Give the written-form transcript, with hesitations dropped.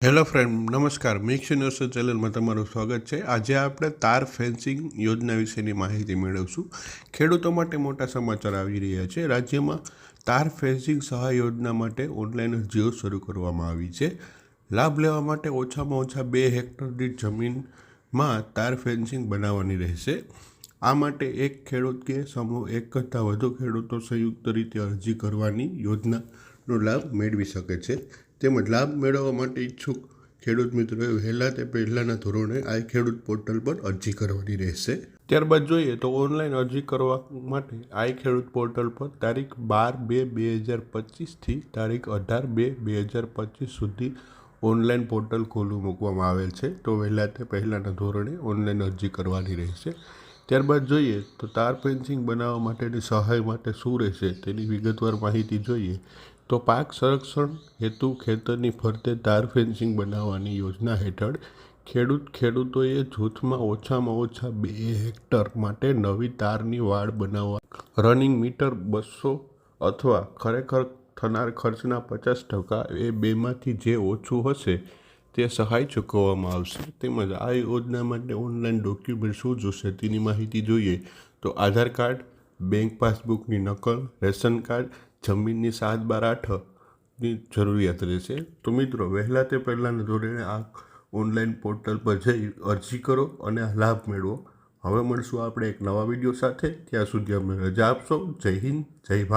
Hello friend, નમસ્કાર. Mix university ચેનલમાં તમારું સ્વાગત છે. આજે આપણે તાર ફેન્સિંગ યોજના વિશેની માહિતી મેળવશું. ખેડૂતો માટે મોટા સમાચાર આવી રહ્યા છે. રાજ્યમાં તાર ફેન્સિંગ સહાય યોજના માટે ઓનલાઈન અરજીઓ શરૂ કરવામાં આવી છે. લાભ લેવા માટે ઓછામાં ઓછા 2 હેક્ટર દીઠ જમીનમાં તાર ફેન્સિંગ બનાવવાની રહેશે. આ માટે એક ખેડૂત કે સમૂહ એક કરતાં વધુ ખેડૂતો સંયુક્ત રીતે અરજી કરવાની યોજનાનો લાભ મેળવી શકે છે. તેમજ લાભ મેળવવા માટે ઈચ્છુક ખેડૂત મિત્રોએ વહેલા તે પહેલાંના ધોરણે આ ખેડૂત પોર્ટલ પર અરજી કરવાની રહેશે. ત્યારબાદ જોઈએ તો ઓનલાઈન અરજી કરવા માટે આ ખેડૂત પોર્ટલ પર તારીખ 12/2/2025 તારીખ 18/2/2025 સુધી ઓનલાઈન પોર્ટલ ખુલ્લું મૂકવામાં આવેલ છે. તો વહેલા તે પહેલાંના ધોરણે ઓનલાઈન અરજી કરવાની રહેશે. ત્યારબાદ જોઈએ તો તાર ફેન્સિંગ બનાવવા માટેની સહાય માટે શું રહેશે તેની વિગતવાર માહિતી જોઈએ તો પાક સંરક્ષણ હેતુ ખેતરની ફરતે તાર ફેન્સિંગ બનાવવાની યોજના હેઠળ ખેડૂતોએ જૂથમાં ઓછામાં ઓછા 2 હેક્ટર માટે નવી તારની વાડ બનાવવા રનિંગ મીટર 200 અથવા ખરેખર થનાર ખર્ચના 50% એ બેમાંથી જે ઓછું હશે તે સહાય ચૂકવવામાં આવશે. તેમજ આ યોજના માટે ઓનલાઈન ડોક્યુમેન્ટ શું જોશે તેની માહિતી જોઈએ તો આધાર કાર્ડ, બેંક પાસબુકની નકલ, રેશન કાર્ડ, જમીનની 7/8ની જરૂરિયાત રહેશે. તો મિત્રો વહેલા તે પહેલાંના ધોરણે આ ઓનલાઈન પોર્ટલ પર જઈ અરજી કરો અને આ લાભ મેળવો. હવે મળશું આપણે એક નવા વિડીયો સાથે. ત્યાં સુધી અમને રજા આપશો. જય હિન્દ, જય ભારત.